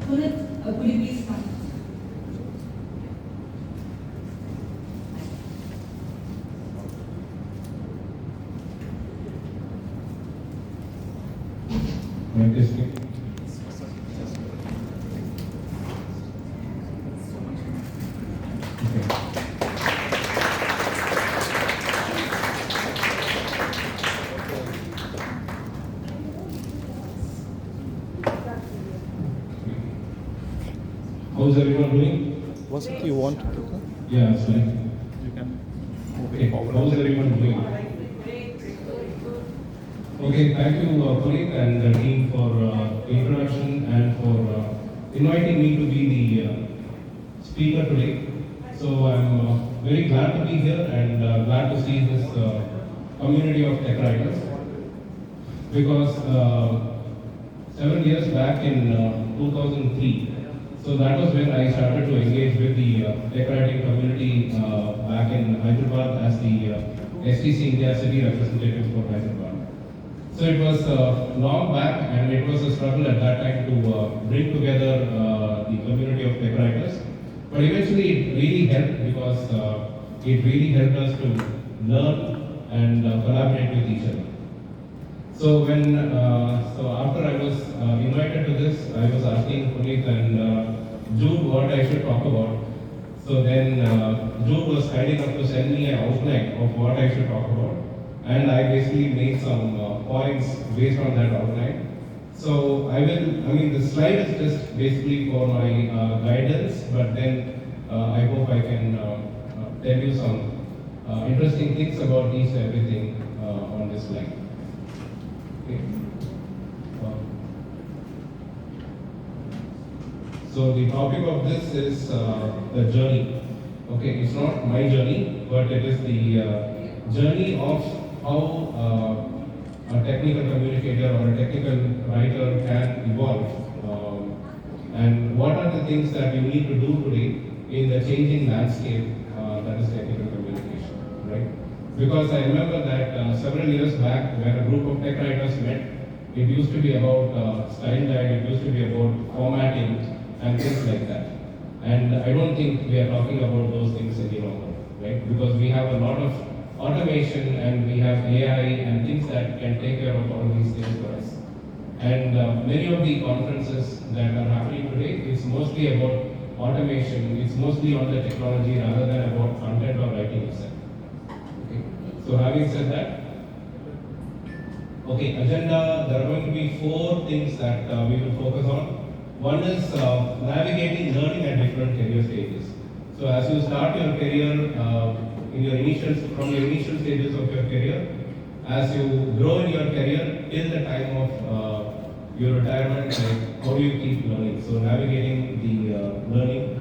Punit, could you please come? Mic is good. How's everyone doing? Vasanth, you want to come? Yeah, sorry. You can move Okay, it forward. how's everyone doing? Okay, thank you, Puneet and the team for the introduction and for inviting me to be the speaker today. So I'm very glad to be here and glad to see this community of tech writers because 7 years back in 2003, so that was when I started to engage with the tech writing community back in Hyderabad as the STC India City representative for Hyderabad. So it was long back and it was a struggle at that time to bring together the community of tech writers. But eventually it really helped because it really helped us to learn and collaborate with each other. So so after I was invited to this, I was asking Puneet and Jude what I should talk about. So then Jude was kind enough to send me an outline of what I should talk about, and I basically made some points based on that outline. So I mean the slide is just basically for my guidance, but then I hope I can tell you some interesting things about each and everything on this slide. Okay. So the topic of this is the journey. Okay, it's not my journey, but it is the journey of how a technical communicator or a technical writer can evolve, and what are the things that you need to do today in the changing landscape that is technical communication, right? Because I remember that several years back, when a group of tech writers met, it used to be about style guide, it used to be about formatting and things like that. And I don't think we are talking about those things any longer, right? Because we have a lot of automation and we have AI and things that can take care of all these things for us. And many of the conferences that are happening today, it's mostly about automation, it's mostly on the technology rather than about content or writing itself. Okay. So having said that, okay, agenda, there are going to be 4 things that we will focus on. One is navigating learning at different career stages. So as you start your career, from your initial stages of your career, as you grow in your career till the time of your retirement, like how do you keep learning? So navigating the learning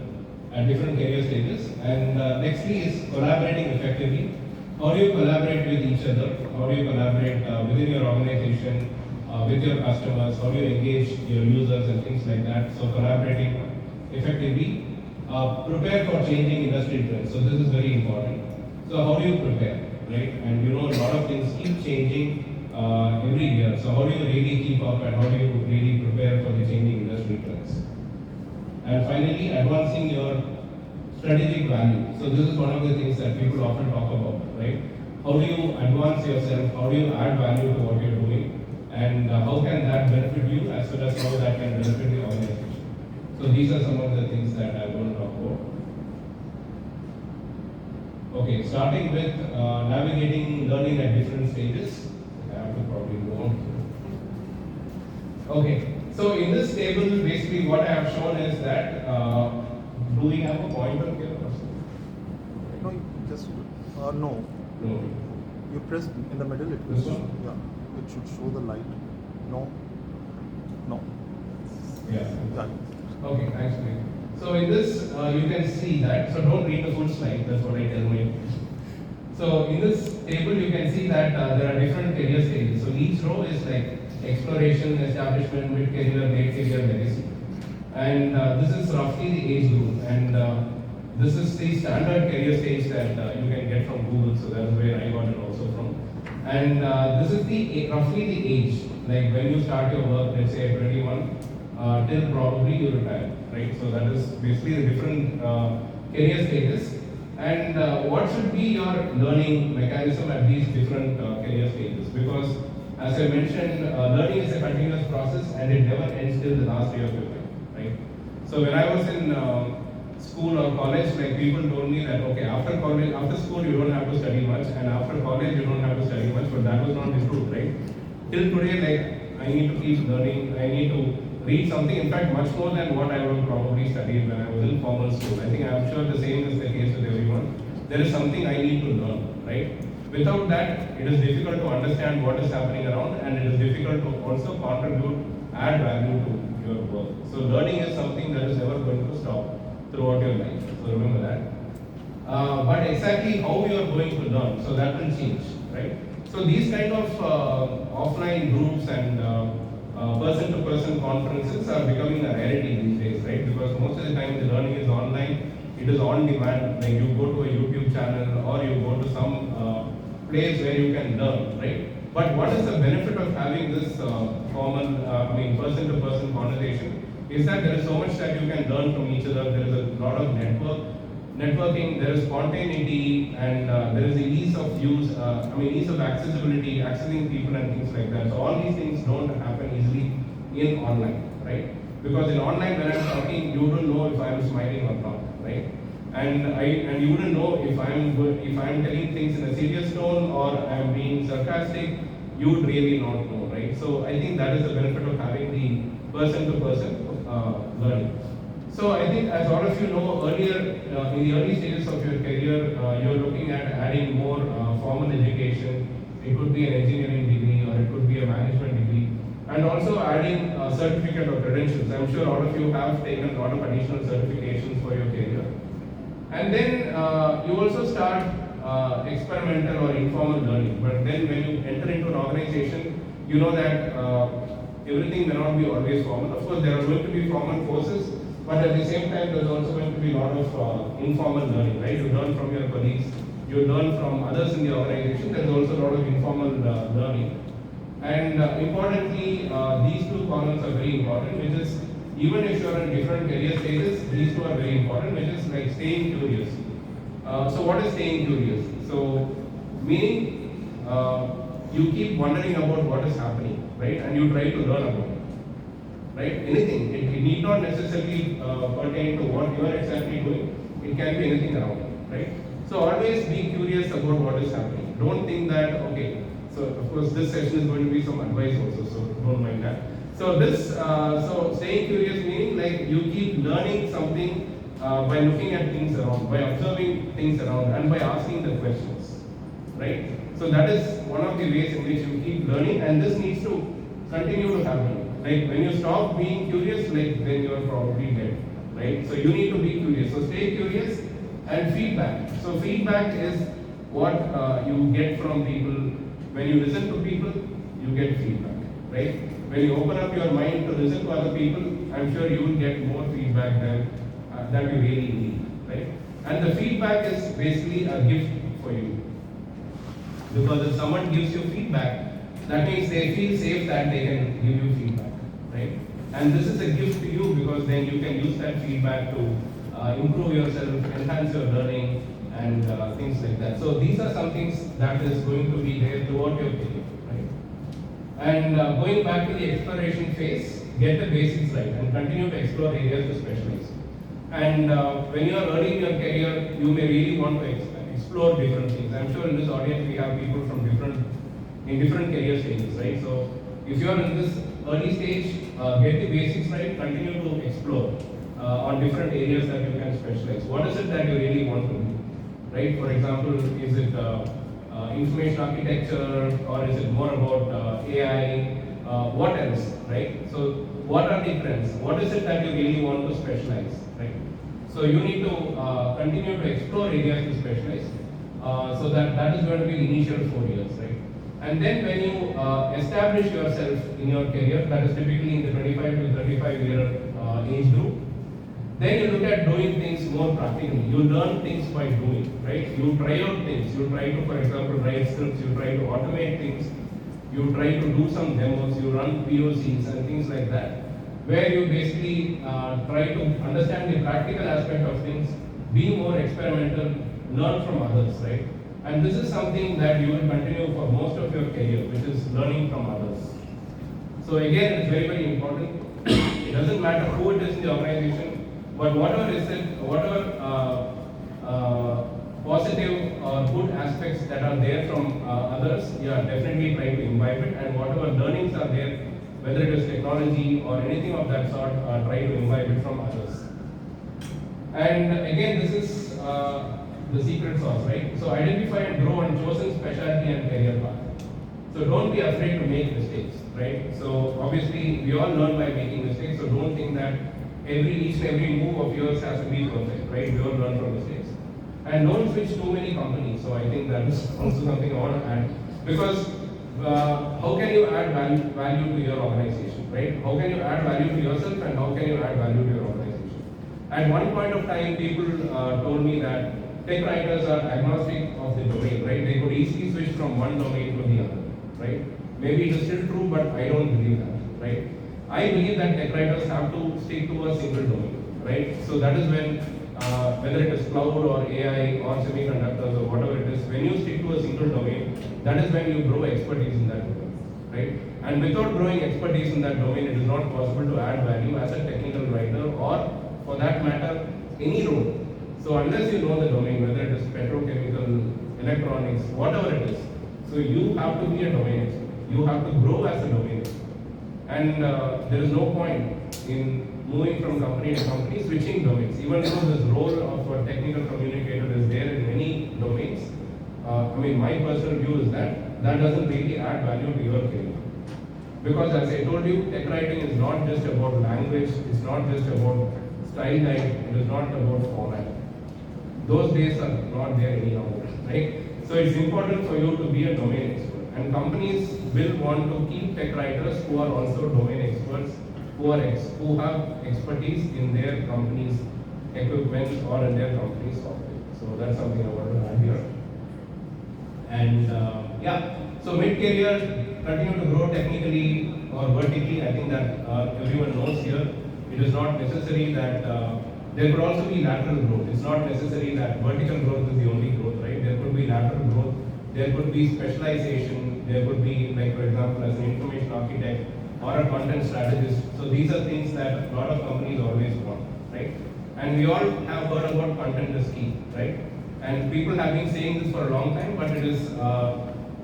at different career stages. And nextly is collaborating effectively. How do you collaborate with each other? How do you collaborate within your organization, with your customers? How do you engage your users and things like that? So collaborating effectively. Prepare for changing industry trends. So this is very important. So how do you prepare, right? And you know a lot of things keep changing every year. So how do you really keep up and how do you really prepare for the changing industry trends? And finally, advancing your strategic value. So this is one of the things that people often talk about, right? How do you advance yourself? How do you add value to what you're doing? And how can that benefit you as well as how that can benefit the organization? So these are some of the things that I'm going to talk about. Okay, starting with navigating learning at different stages. I have to probably go on. Okay, so in this table, basically what I have shown is that, do we have a pointer here or something? No, you just no. No. You press in the middle. It will This one? yeah. It should show the light. No. No. Yeah. Yeah. Okay, thanks, Mike. So in this, you can see that, so don't read the full slide, that's what I tell my. So in this table, you can see that there are different career stages. So each row is like exploration, establishment, mid-career, late-career, legacy. And this is roughly the age group. And this is the standard career stage that you can get from Google, so that's where I got it also from. And this is the roughly the age like when you start your work, let's say at 21, till probably you retire, right? So that is basically the different career stages. And what should be your learning mechanism at these different career stages? Because as I mentioned, learning is a continuous process and it never ends till the last year of your life, right? So when I was in school or college, like people told me that okay, after college, after school you don't have to study much, and after college you don't have to study much, but that was not the truth, right? Till today, like I need to keep learning, I need to read something, in fact much more than what I would probably study when I was in formal school. I think I'm sure the same is the case with everyone. There is something I need to learn, right? Without that, it is difficult to understand what is happening around, and it is difficult to also contribute, add value to your work. So learning is something that is never going to stop throughout your life. So remember that. But exactly how you are going to learn, so that will change, right? So these kind of offline groups and person-to-person conferences are becoming a rarity these days, right? Because most of the time the learning is online, it is on demand. Like you go to a YouTube channel or you go to some place where you can learn, right? But what is the benefit of having this person-to-person conversation? Is that there is so much that you can learn from each other. There is a lot of networking, there is spontaneity, and there is the ease of use, ease of accessibility, accessing people and things like that. So all these things don't happen easily in online, right? Because in online, when I'm talking, you don't know if I'm smiling or not, right? And you wouldn't know if I'm telling things in a serious tone or I'm being sarcastic. You would really not know, right? So I think that is the benefit of having the person-to-person learning. So I think, as all of you know, earlier in the early stages of your career, you're looking at adding more formal education. It could be an engineering degree or it could be a management degree, and also adding a certificate or credentials. I'm sure all of you have taken a lot of additional certifications for your career. And then you also start experimental or informal learning. But then when you enter into an organization, you know that everything may not be always formal. Of course, there are going to be formal courses, but at the same time, there's also going to be a lot of informal learning, right? You learn from your colleagues, you learn from others in the organization. There's also a lot of informal learning. And importantly, these two columns are very important, which is even if you're in different career stages, these two are very important, which is like staying curious. So what is staying curious? So meaning you keep wondering about what is happening, right? And you try to learn about it, right? Anything. It need not necessarily pertain to what you are exactly doing. It can be anything around it, right? So always be curious about what is happening. Don't think that, okay, so of course this session is going to be some advice also, so don't mind that. So so staying curious meaning like you keep learning something by looking at things around, by observing things around, and by asking the questions, right? So that is one of the ways in which you keep learning, and this needs to continue to happen. Like when you stop being curious, like then you are probably dead, right? So you need to be curious. So stay curious, and feedback. So feedback is what you get from people. When you listen to people, you get feedback, right? When you open up your mind to listen to other people, I'm sure you will get more feedback than that you really need, right? And the feedback is basically a gift for you. Because if someone gives you feedback, that means they feel safe that they can give you feedback, right? And this is a gift to you because then you can use that feedback to improve yourself, enhance your learning, and things like that. So these are some things that is going to be there throughout your career, right? And going back to the exploration phase, get the basics right and continue to explore areas to specialize. And when you are early in your career, you may really want to explore different things. I'm sure in this audience we have people from different career stages, right? So if you are in this early stage, get the basics right, continue to explore on different areas that you can specialize. What is it that you really want to do, right? For example, is it information architecture, or is it more about AI? What else, right? So what are the trends? What is it that you really want to specialize, right? So you need to continue to explore areas to specialize. So that is going to be the initial 4 years, right? And then when you establish yourself in your career, that is typically in the 25 to 35 year age group, then you look at doing things more practically. You learn things by doing, right? You try out things. You try to, for example, write scripts. You try to automate things. you try to do some demos, you run POCs and things like that, where you basically try to understand the practical aspect of things, be more experimental, learn from others, right? And this is something that you will continue for most of your career, which is learning from others. So again, it's very, very important. It doesn't matter who it is in the organization, but whatever is it, whatever positive or good aspects that are there from others, yeah, definitely try to imbibe it, and whatever learnings are there, whether it is technology or anything of that sort, try to imbibe it from others. And again, this is the secret sauce, right? So identify and grow on chosen specialty and career path. So don't be afraid to make mistakes, right? So obviously we all learn by making mistakes, so don't think that each and every move of yours has to be perfect, right? We all learn from mistakes. And don't switch too many companies. So I think that is also something I want to add. Because how can you add value to your organization, right? How can you add value to yourself and how can you add value to your organization? At one point of time, people told me that tech writers are agnostic of the domain, right? They could easily switch from one domain to the other, right? Maybe it is still true, but I don't believe that, right? I believe that tech writers have to stick to a single domain, right? So that is when, whether it is cloud or AI or semiconductors or whatever it is, when you stick to a single domain, that is when you grow expertise in that domain, right? And without growing expertise in that domain, it is not possible to add value as a technical writer or, for that matter, any role. So unless you know the domain, whether it is petrochemical, electronics, whatever it is, so you have to be a domain expert. You have to grow as a domain expert. And there is no point in moving from company to company, switching domains. Even though this role of a technical communicator is there in many domains, my personal view is that that doesn't really add value to your career. Because as I told you, tech writing is not just about language, it's not just about style guide, it is not about format. Those days are not there any longer, right? So it's important for you to be a domain expert. And companies will want to keep tech writers who are also domain experts, who have expertise in their company's equipment or in their company's software. So that's something I want to add here. And so mid-career, continue to grow technically or vertically. I think that everyone knows here. It is not necessary that there could also be lateral growth. It's not necessary that vertical growth is the only growth, right? There could be lateral growth. There could be specialization. There could be, like for example, as an information architect or a content strategist. So these are things that a lot of companies always want, right? And we all have heard about content is key, right? And people have been saying this for a long time, but it is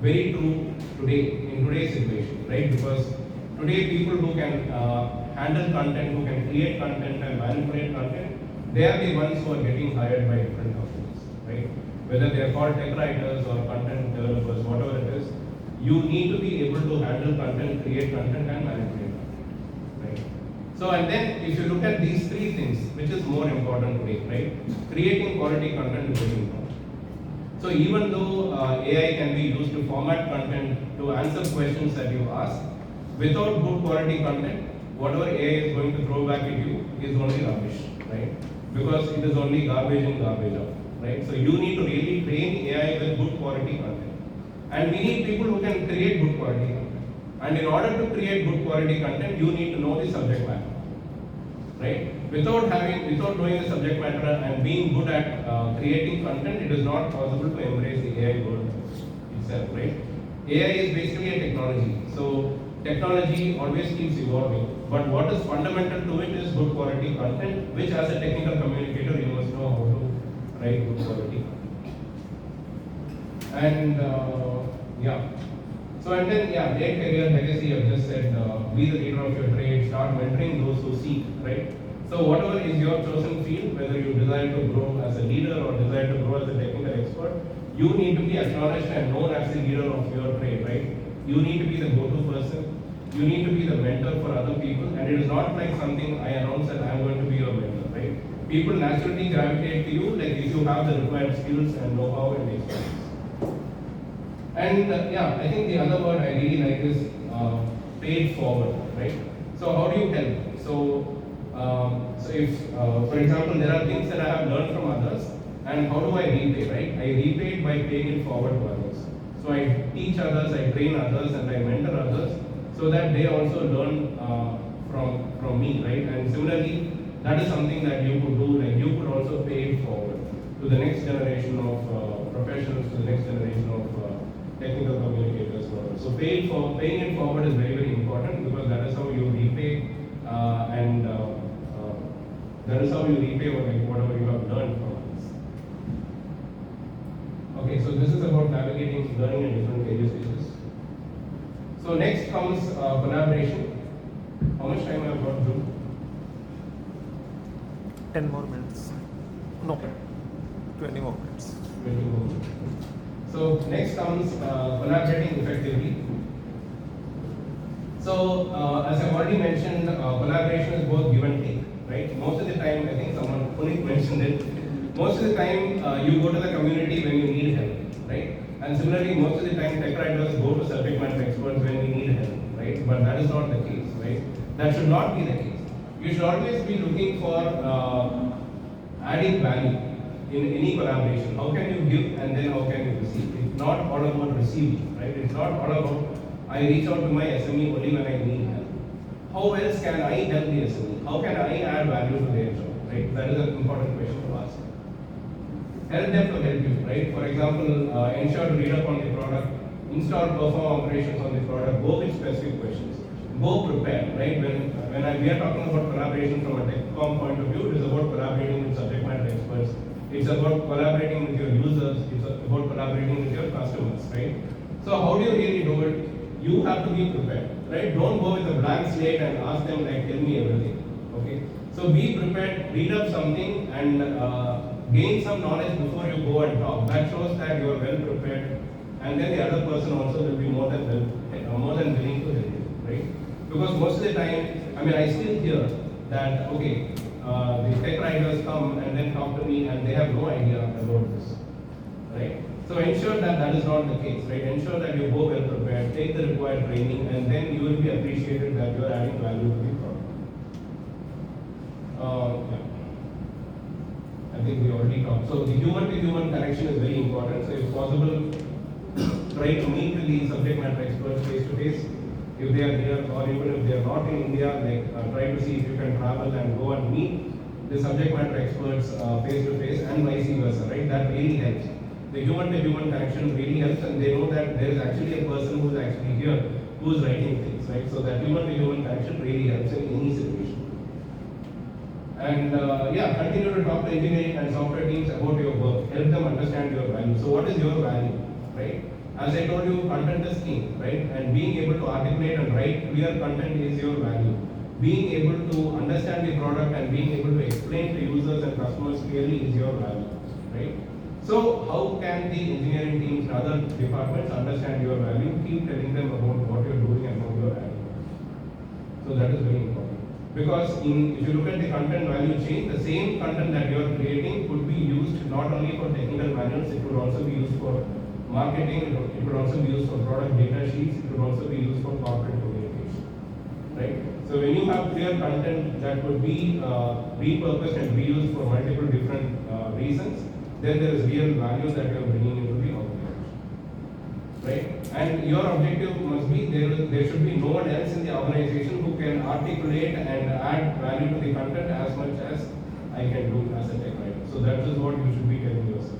very true today, in today's situation, right? Because today people who can handle content, who can create content and manipulate content, they are the ones who are getting hired by different companies, right? Whether they are called tech writers or content developers, whatever it is, you need to be able to handle content, create content and manipulate content, right? So and then if you look at these three things, which is more important today, right? Creating quality content is very important. So even though AI can be used to format content to answer questions that you ask, without good quality content, whatever AI is going to throw back at you is only rubbish, right? Because it is only garbage in, garbage out, right? So you need to really train AI with good quality content. And we need people who can create good quality content. And in order to create good quality content, you need to know the subject matter, right? Without knowing the subject matter and being good at creating content, it is not possible to embrace the AI world itself, right? AI is basically a technology. So technology always keeps evolving, but what is fundamental to it is good quality content, which as a technical communicator, you must know how to write good quality content. And late career legacy, I've just said, be the leader of your trade, start mentoring those who seek, right? So whatever is your chosen field, whether you desire to grow as a leader or desire to grow as a technical expert, you need to be acknowledged and known as the leader of your trade, right? You need to be the go-to person. You need to be the mentor for other people, and it is not like something I announce that I am going to be your mentor, right? People naturally gravitate to you, like if you have the required skills and know-how and experience. And I think the other word I really like is paid forward, right? So how do you help? So if, for example, there are things that I have learned from others, and how do I repay, right? I repay it by paying it forward to others. So I teach others, I train others, and I mentor others, so that they also learn from me, right? And similarly, that is something that you could do. Like you could also pay it forward to the next generation of professionals, to the next generation of technical communicators. So paying it forward is very, very important, because that is how you repay and that is how you repay whatever you have learned from us. Okay, so this is about navigating learning in different stages. So next comes collaboration. How much time I have got to? 10 more minutes. No, 20 more minutes. 20 more minutes. So next comes collaborating effectively. So as I've already mentioned, collaboration is both give and take, right? Most of the time, I think someone Puneet mentioned it. Most of the time, you go to the community when you need help, right? And similarly, most of the time, tech writers go to subject matter experts when we need help, right? But that is not the case, right? That should not be the case. You should always be looking for adding value in any collaboration. How can you give and then how can you receive? It's not all about receiving, right? It's not all about I reach out to my SME only when I need help. How else can I help the SME? How can I add value to their job, right? That is an important question to ask. Help them to help you, right? For example, ensure to read up on the product, install perform operations on the product, go with specific questions. Go prepared, right? We are talking about collaboration from a tech-com point of view, it is about collaborating with subject matter experts. It's about collaborating with your users. It's about collaborating with your customers, right? So how do you really do it? You have to be prepared, right? Don't go with a blank slate and ask them like, tell me everything, okay? So be prepared, read up something and gain some knowledge before you go and talk. That shows that you are well prepared, and then the other person also will be more than willing to help you, right? Because most of the time, I still hear that, okay, the tech writers come and then talk to me and they have no idea about this, right? So ensure that that is not the case, right? Ensure that you go well prepared, take the required training, and then you will be appreciated that you are adding value to the product. Yeah. I think we already talked. So the human-to-human connection is very important. So if possible, try to meet with the subject matter experts face to face. If they are here, or even if they are not in India, try to see if you can travel and go and meet the subject matter experts face to face, and vice versa, right? That really helps. The human-to-human connection really helps, and they know that there is actually a person who is actually here, who is writing things, right? So that human-to-human connection really helps in any situation. And continue to talk to engineering and software teams about your work. Help them understand your value. So what is your value, right? As I told you, content is king, right? And being able to articulate and write clear content is your value. Being able to understand the product and being able to explain to users and customers clearly is your value, right? So how can the engineering teams and other departments understand your value? Keep telling them about what you're doing and how you're adding. So that is very important. Because if you look at the content value chain, the same content that you're creating could be used not only for technical manuals, it could also be used for marketing, it could also be used for product data sheets, it could also be used for corporate communication, right? So when you have clear content that could be repurposed and reused for multiple different reasons, then there is real value that you are bringing into the organization, right? And your objective must be there should be no one else in the organization who can articulate and add value to the content as much as I can do as a tech writer. So that is what you should be telling yourself.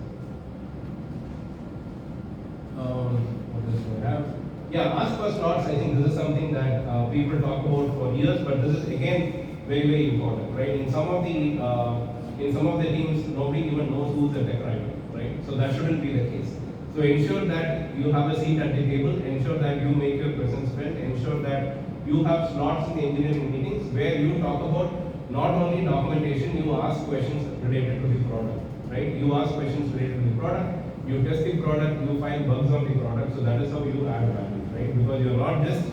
What else do I have? Yeah, ask for slots. I think this is something that people talk about for years, but this is again very, very important, right? In some of the teams, nobody even knows who's the tech writer, right? So that shouldn't be the case. So ensure that you have a seat at the table, ensure that you make your presence felt, ensure that you have slots in the engineering meetings where you talk about not only documentation, you ask questions related to the product, right? You ask questions related to the product, you test the product, you find bugs on the product, so that is how you add value, right? Because you're not just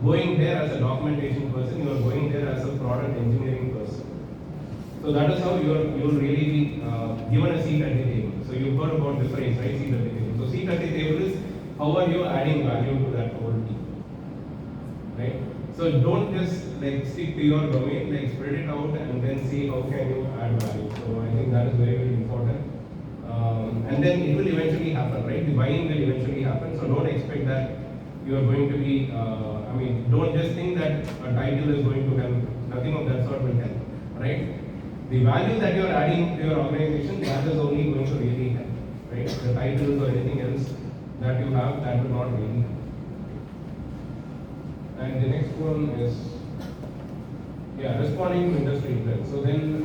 going there as a documentation person, you're going there as a product engineering person. So that is how you'll really be given a seat at the table. So you've heard about the phrase, right? Seat at the table. So seat at the table is how are you adding value to that whole team, right? So don't just stick to your domain, spread it out and then see how can you add value. So I think that is very, very important. and then it will eventually happen, right? The buying will eventually happen. So don't expect that you are going to be. Don't just think that a title is going to help. Nothing of that sort will help, right? The value that you are adding to your organization, that is only going to really help, right? The titles or anything else that you have, that will not really help. And the next one is, responding to industry trends. So then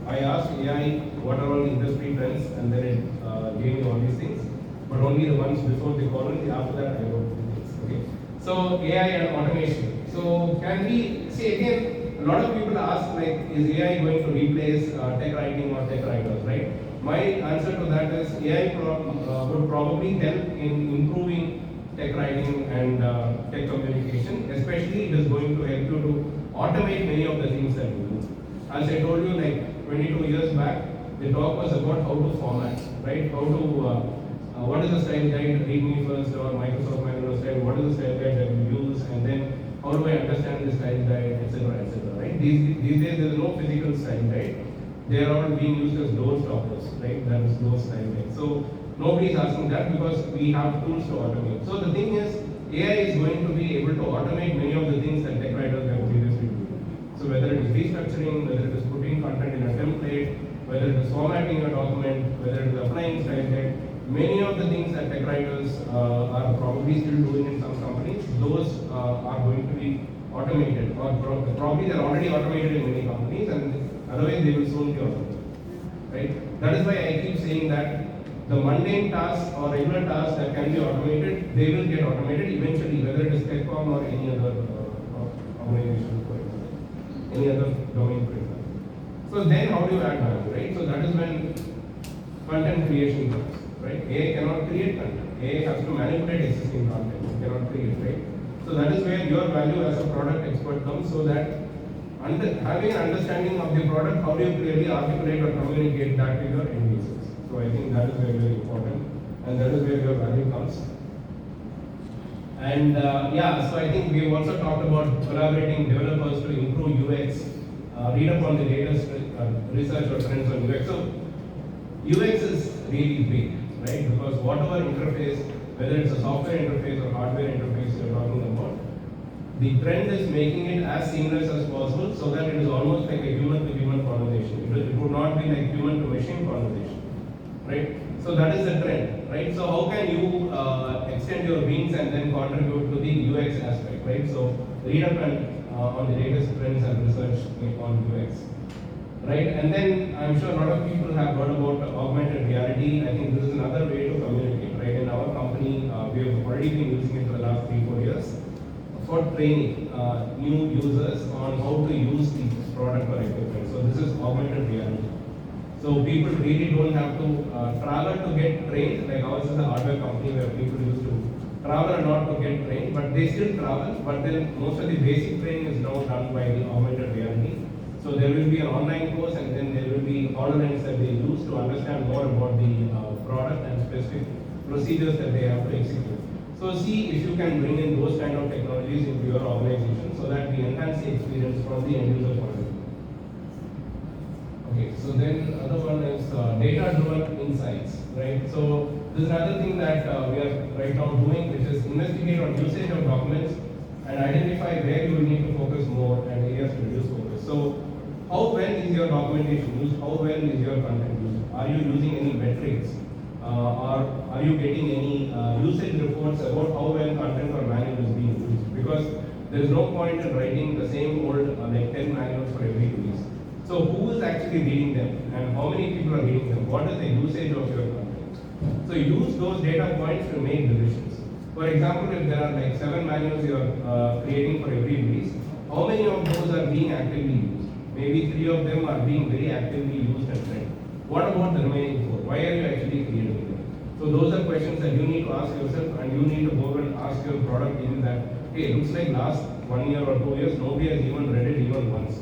I asked AI what are all the industry trends, and then it gave me all these things, but only the ones before the colon. After that, I wrote the things. Okay. So AI and automation. So can we see again? A lot of people ask, like, is AI going to replace tech writing or tech writers, right? My answer to that is AI would probably help in improving tech writing and tech communication. Especially, it is going to help you to automate many of the things that you do. As I told you, like 22 years back, the talk was about how to format, right? How to what is the style guide? Read me first, or Microsoft Manual style. What is the style guide that you use, and then how do I understand the style guide, etc., etc. Right? These days there is no physical style guide. They are all being used as door stoppers, right? That is no style guide. So nobody is asking that because we have tools to automate. So the thing is, AI is going to be able to automate many of the things that tech writers have previously done. So whether it is restructuring, whether it is putting content in a template, whether it is formatting a document, whether it is applying style guide, many of the things that tech writers are probably still doing in some companies, those are going to be automated, or probably they're already automated in many companies, and otherwise they will soon be automated, right? That is why I keep saying that the mundane tasks or regular tasks that can be automated, they will get automated eventually, whether it is TechCom or any other organization, for example, any other domain, for example. So then how do you add value, right? So that is when content creation comes. Right? AI cannot create content. AI has to manipulate existing content. It cannot create, right? So that is where your value as a product expert comes, so that having an understanding of the product, how do you clearly articulate or communicate that to your end users? So I think that is very, very important, and that is where your value comes. And so I think we have also talked about collaborating developers to improve UX. Read up on the latest research or trends on UX. So UX is really big, right? Because whatever interface, whether it's a software interface or hardware interface you're talking about, the trend is making it as seamless as possible so that it is almost like a human-to-human conversation. It would not be like human-to-machine conversation, right? So that is the trend, right? So how can you extend your wings and then contribute to the UX aspect, right? So read up on the latest trends and research on UX. Right, and then I'm sure a lot of people have heard about augmented reality. I think this is another way to communicate, right? In our company, we have already been using it for the last 3-4 years for training new users on how to use the product or equipment. So this is augmented reality. So people really don't have to travel to get trained. Like ours is a hardware company where people used to travel a lot to get trained, but they still travel. But then most of the basic training is now done by the augmented reality. So there will be an online course, and then there will be HoloLens that they use to understand more about the product and specific procedures that they have to execute. So see if you can bring in those kind of technologies into your organization so that we enhance the experience from the end user point of view. Okay, so then other one is data-driven insights, right? So this is another thing that we are right now doing, which is investigate on usage of documents and identify where you will need to focus more and areas to reduce focus. So how well is your documentation used? How well is your content used? Are you using any metrics? Or are you getting any usage reports about how well content or manual is being used? Because there is no point in writing the same old like 10 manuals for every release. So who is actually reading them and how many people are reading them? What is the usage of your content? So use those data points to make decisions. For example, if there are like 7 manuals you are creating for every release, how many of those are being actively used? Maybe 3 of them are being very actively used and trained. What about the remaining 4? Why are you actually creating them? So those are questions that you need to ask yourself, and you need to go and ask your product team that, hey, it looks like last 1 year or 2 years, nobody has even read it even once.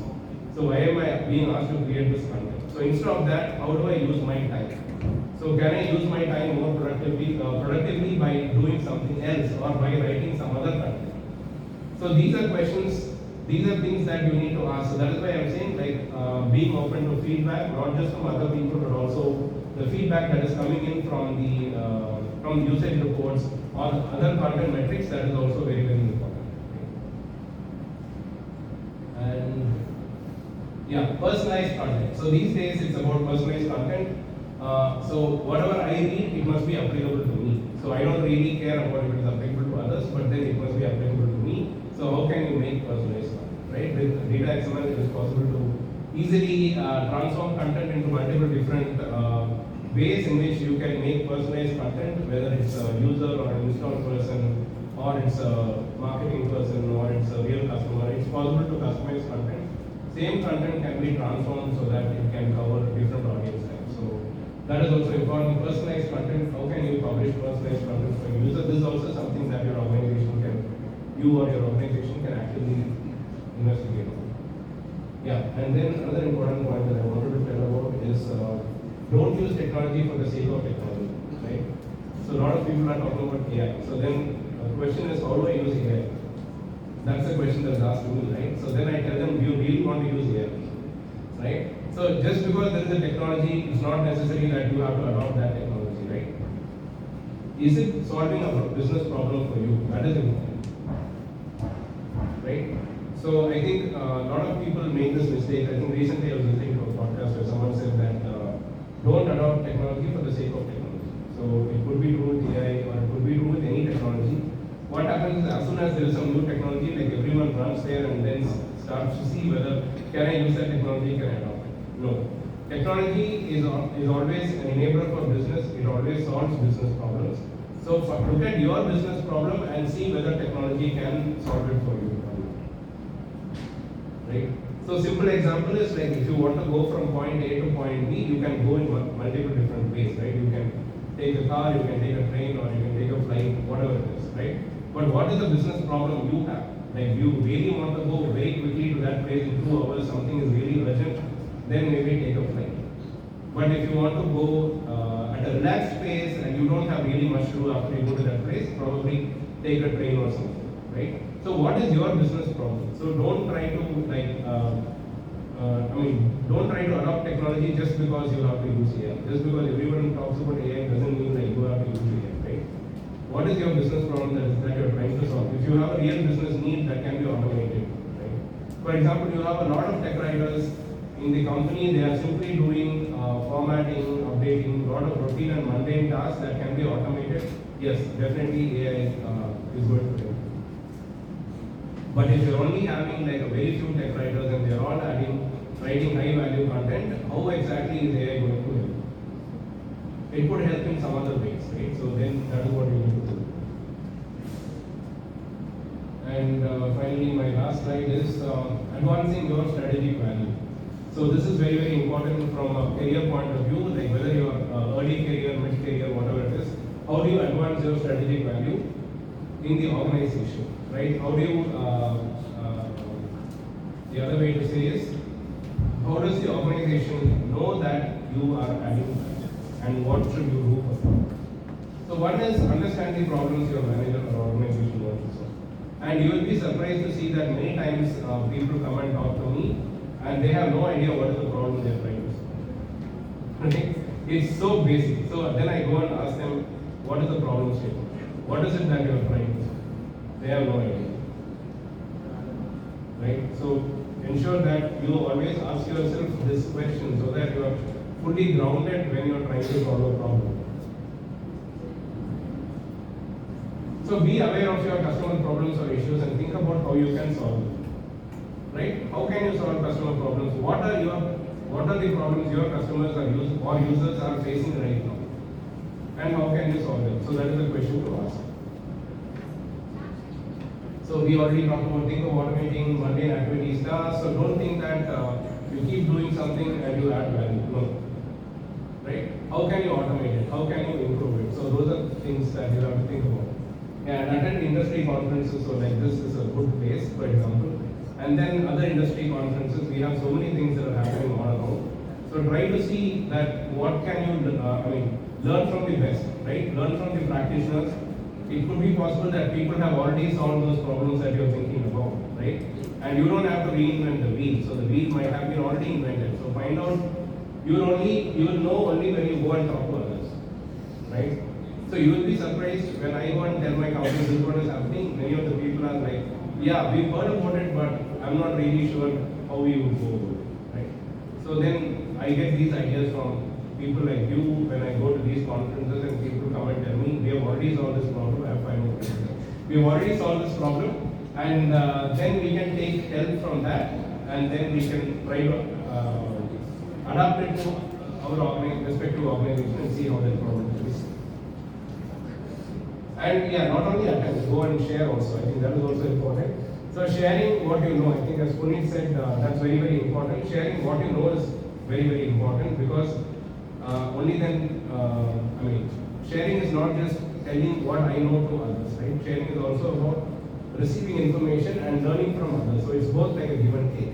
So why am I being asked to create this content? So instead of that, how do I use my time? So can I use my time more productively by doing something else or by writing some other content? So these are questions these are things that you need to ask. So that is why I'm saying being open to feedback, not just from other people, but also the feedback that is coming in from usage reports or other content metrics. That is also very, very important. And yeah, personalized content. So these days it's about personalized content. So whatever I read, it must be applicable to me. So I don't really care about if it is applicable to others, but then it must be applicable to me. So how can you make personalized content, right? With data XML, it is possible to easily transform content into multiple different ways in which you can make personalized content, whether it's a user or an install person, or it's a marketing person, or it's a real customer. It's possible to customize content. Same content can be transformed so that it can cover different audience types. So that is also important. Personalized content, how can you publish personalized content for your user? This is also something that your organization can, you or your organization can actually investigate. Yeah, and then another important point that I wanted to tell about is don't use technology for the sake of technology, right? So a lot of people are talking about AI. So then the question is, how do I use AI? That's the question that's asked to me, right? So then I tell them, do you really want to use AI, right? So just because there is a technology, it's not necessary that you have to adopt that technology, right? Is it solving a business problem for you? That is important, right? So I think a lot of people make this mistake. I think recently I was listening to a podcast where someone said that don't adopt technology for the sake of technology. So it could be true with AI or it could be true with any technology. What happens is as soon as there is some new technology, like everyone runs there and then starts to see whether can I use that technology, can I adopt it? No. Technology is always an enabler for business. It always solves business problems. So look at your business problem and see whether technology can solve it for you. Right? So simple example is like if you want to go from point A to point B, you can go in multiple different ways, right? You can take a car, you can take a train, or you can take a flight, whatever it is, right? But what is the business problem you have? Like you really want to go very quickly to that place in 2 hours, something is really urgent, then maybe take a flight. But if you want to go at a relaxed pace and you don't have really much to do after you go to that place, probably take a train or something, right? So what is your business problem? So don't try to don't try to adopt technology just because you have to use AI. Just because everyone talks about AI doesn't mean that you have to use AI, right? What is your business problem that you're trying to solve? If you have a real business need, that can be automated, right? For example, you have a lot of tech writers in the company, they are simply doing formatting, updating, a lot of routine and mundane tasks that can be automated. Yes, definitely AI is good for it. But if you're only having like a very few tech writers and they're all writing high value content, how exactly is AI going to help? It could help in some other ways, right? So then that is what you need to do. And finally, my last slide is advancing your strategic value. So this is very, very important from a career point of view, like whether you're early career, mid career, whatever it is. How do you advance your strategic value in the organization, right? How do you, the other way to say is, how does the organization know that you are adding value and what should you do for them? So one is understand the problems your manager or organization wants to solve. And you will be surprised to see that many times people come and talk to me and they have no idea what is the problem they are trying to solve. Okay? It's so basic. So then I go and ask them, what is the problem statement? What is it that you are trying to solve? They have no idea. Right? So ensure that you always ask yourself this question so that you are fully grounded when you are trying to solve a problem. So be aware of your customer problems or issues and think about how you can solve them. Right? How can you solve customer problems? What are the problems your customers or users are facing right now? And how can you solve them? So that is the question to ask. So we already talked about think of automating mundane activities tasks. So don't think that you keep doing something and you add value. No. Right? How can you automate it? How can you improve it? So those are things that you have to think about. And attend industry conferences. So like this is a good place, for example. And then other industry conferences, we have so many things that are happening all around. So try to see that what can you learn from the best, right? Learn from the practitioners. it could be possible that people have already solved those problems that you're thinking about, right? And you don't have to reinvent the wheel. So the wheel might have been already invented. So find out, you will know only when you go and talk to others, right? So you will be surprised when I go and tell my company this is what is happening. Many of the people are like, yeah, we've heard about it, but I'm not really sure how we would go about it, right? So then I get these ideas from people like you when I go to these conferences and people come and tell me, we have already solved this problem. I have 5 more people. We have already solved this problem, and then we can take help from that, and then we can try to adapt it to our respective organization and see how that problem is. And yeah, not only attempt, go and share also. I think that is also important. So sharing what you know, I think as Puneet said, that's very, very important. Sharing what you know is very, very important because only then, sharing is not just telling what I know to others, right? Sharing is also about receiving information and learning from others. So it's both like a give and take.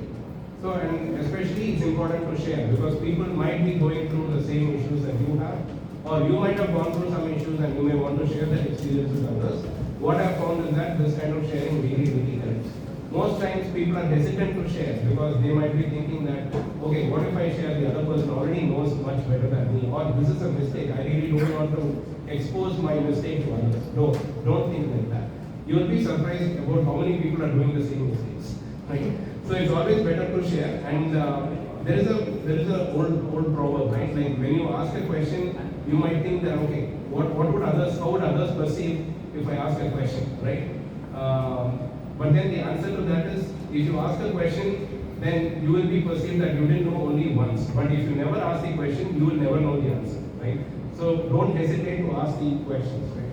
So, and especially it's important to share because people might be going through the same issues that you have, or you might have gone through some issues and you may want to share that experience with others. What I've found is that this kind of sharing really, really helps. Most times people are hesitant to share because they might be thinking that, okay, what if I share, the other person already knows much better than me, or this is a mistake, I really don't want to expose my mistake to others. No, don't think like that. You will be surprised about how many people are doing the same mistakes, right? So it's always better to share, and there is a old proverb, right? Like when you ask a question, you might think that okay, how would others perceive if I ask a question, right? But then the answer to that is, if you ask a question, then you will be perceived that you didn't know only once. But if you never ask the question, you will never know the answer, right? So don't hesitate to ask the questions, right?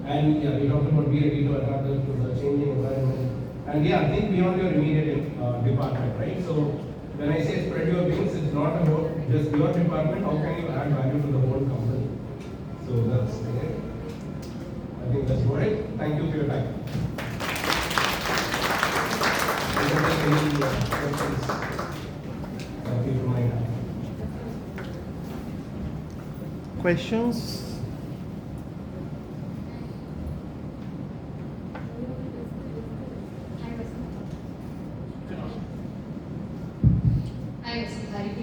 And yeah, we talked about be ready to adapt to the changing environment. And yeah, think beyond your immediate department, right? So when I say spread your wings, it's not about just your department. How can you add value to the whole company? So that's it. I think that's about it. Thank you for your time. Any questions that people might have? Questions? Hi, Vasanth V.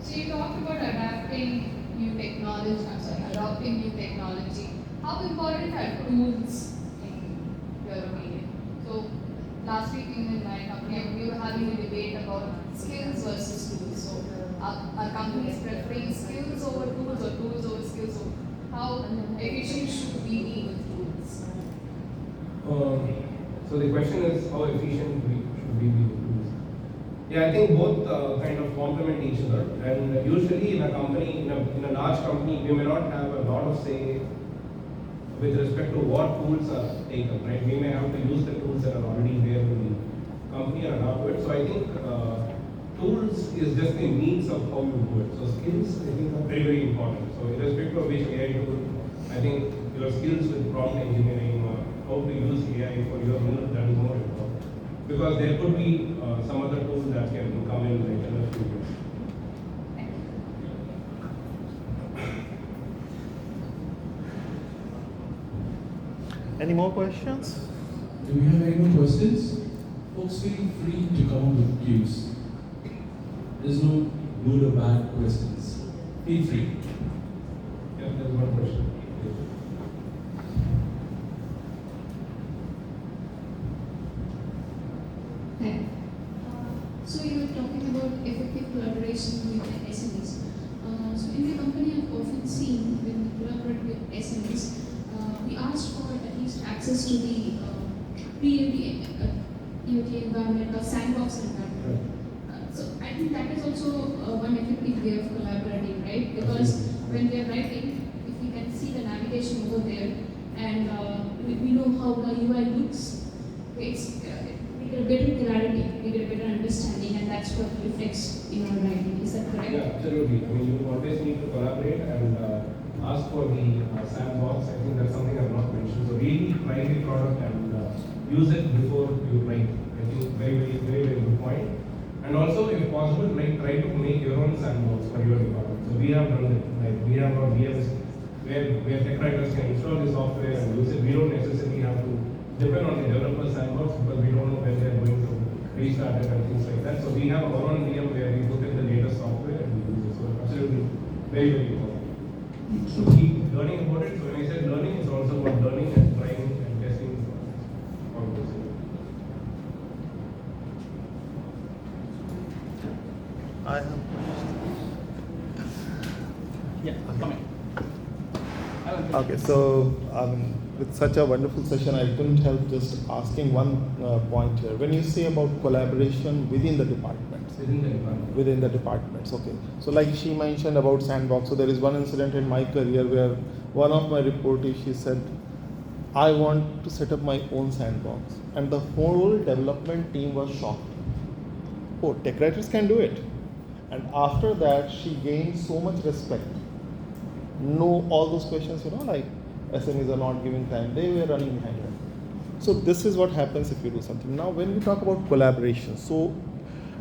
So you talked about adopting new technology. How important are tools in your opinion? So last week in my company, we were having a debate about skills versus tools. So are companies preferring skills over tools or tools over skills? So how efficient should we be with tools? So the question is how efficient should we be with tools? Yeah, I think both kind of complement each other. And usually in a company, in a large company, we may not have a lot of say with respect to what tools are taken, right? We may have to use the tools that are already there in the company and adopt it. So I think tools is just the means of how you do it. So skills, I think, are very, very important. So irrespective of which AI tool, I think your skills with prompt engineering or how to use AI for your own, that is more important. Because there could be some other tools that can come in like in a few years. Any more questions? Do we have any more questions? Folks, feel free to come up with cues. There's no good or bad questions. Feel free. Yeah, there's one question. Hi. So you were talking about effective collaboration with SMEs. So in the company, I've often seen when we collaborate with SMEs, we ask for at least access to the TWT environment or sandbox environment. So I think that is also one effective way of collaborating, right? Because when we are writing, if we can see the navigation over there and we know how the UI looks, we get a better clarity, we get a better understanding, and that's what reflects in our writing. Is that correct? Yeah, absolutely. I mean, you always need to collaborate and ask for the sandbox. I think that's something I've not mentioned. So really try the product and use it before you write. I think very good point. And also, if possible, like try to make your own sandbox for your department. So we have done it. Like we have where tech writers can install the software and use it. We don't necessarily have to depend on the developer sandbox because we don't know when they're going to restart it and things like that. So we have our own VM where we put in the latest software and we use it. So absolutely very, very important. So keep learning about it. So when I said learning, it's also about learning and trying and testing all those things. I have. Yeah, coming. Okay, so with such a wonderful session, I couldn't help just asking one point here. When you say about collaboration within the departments, within the departments, okay. So like she mentioned about sandbox. So there is one incident in my career where one of my reportees, she said, I want to set up my own sandbox, and the whole development team was shocked. Oh, tech writers can do it. And after that, she gained so much respect. No, all those questions, like SMEs are not giving time, they were running behind her. So this is what happens if you do something. Now, when we talk about collaboration, so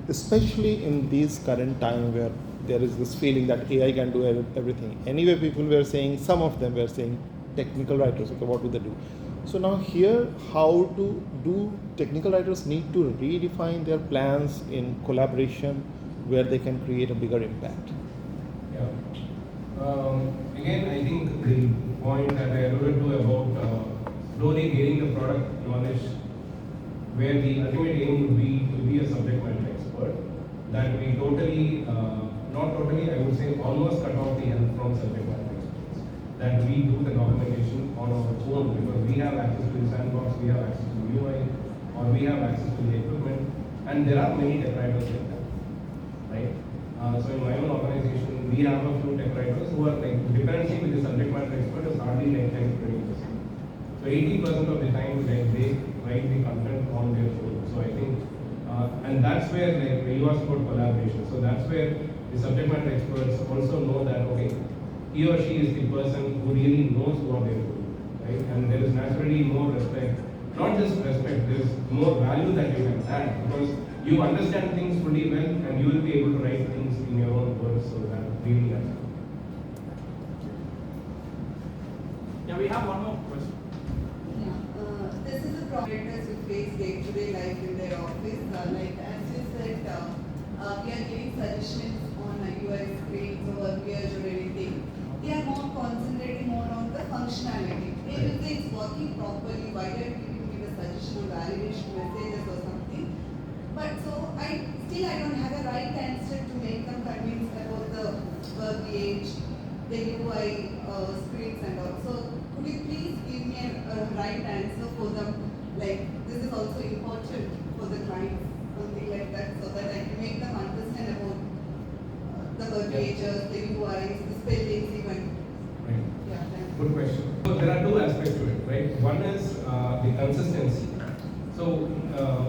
especially in these current time where there is this feeling that AI can do everything. Anyway, people were saying, some of them were saying, technical writers, okay, what do they do? So now here, how do technical writers need to redefine their plans in collaboration where they can create a bigger impact? Yeah. Again, I think the point that I alluded to about slowly gaining the product knowledge, where the ultimate aim would be to be a subject matter expert, that we totally, not totally, I would say almost cut off the help from subject matter experts. That we do the documentation on our own because we have access to the sandbox, we have access to the UI, or we have access to the equipment, and there are many tech writers like that, right? So in my own organization, we have a few tech writers who are like, dependency with the subject matter expert is hardly like 10 to 20%. So 80% of the time, like, they write the content on their own. So I think, and that's where, like, you asked about collaboration. So that's where the subject matter experts also know that, okay, he or she is the person who really knows what they're doing, right? And there is naturally more respect, not just respect, there's more value that you can add because you understand things fully well and you will be able to write things in your own words, so that really helps. Yeah, we have one more question. This is a problem who face day-to-day life in their office. Like as you said, we are giving suggestions on UI screens or verbiage or anything. They are more concentrating more on the functionality. They will say it's working properly. Why are you giving me the suggestion or validation messages or something? But so I don't have a right answer to make them convinced about the verbiage, the UI screens and all. So could you please give me a right answer for them? Like this is also important for the clients, something like that, so that I can make them understand about the verbiages, the UIs, the spellings even. Right. Yeah, thank you. Good question. So there are two aspects to it, right? One is the consistency. So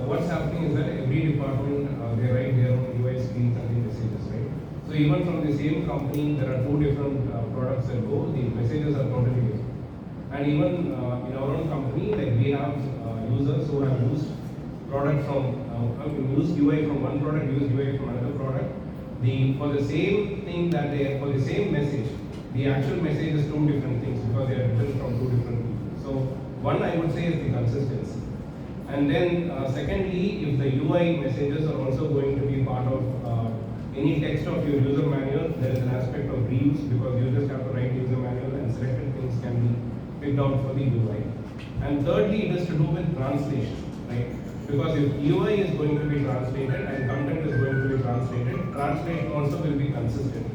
what's happening is that every department, they write their own UI screens and the messages, right? So even from the same company, there are two different products that go, the messages are totally different. And even in our own company, like we have users who have used product from, used UI from one product, used UI from another product. For the same thing that for the same message, the actual message is two different things because they are written from two different people. So one I would say is the consistency. And then secondly, if the UI messages are also going to be part of any text of your user manual, there is an aspect of reuse because you just have to write user manual and selected things can be picked out for the UI. And thirdly, it is to do with translation, right? Because if UI is going to be translated and content is going to be translated, translation also will be consistent.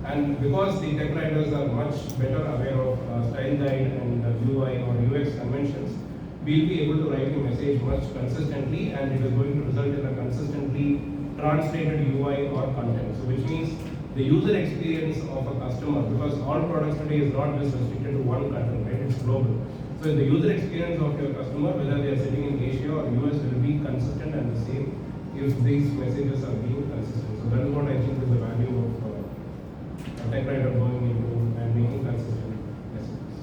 And because the tech writers are much better aware of style guide and UI or UX conventions, we'll be able to write the message much consistently and it is going to result in a consistently translated UI or content. So which means the user experience of a customer, because all products today is not just restricted to one country, right? It's global. So the user experience of your customer, whether they are sitting in Asia or US, will be consistent and the same if these messages are being consistent. So that is what I think is the value of a tech writer going into and making consistent messages.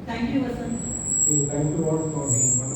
Thank you, Vasanth. Thank you all for the wonderful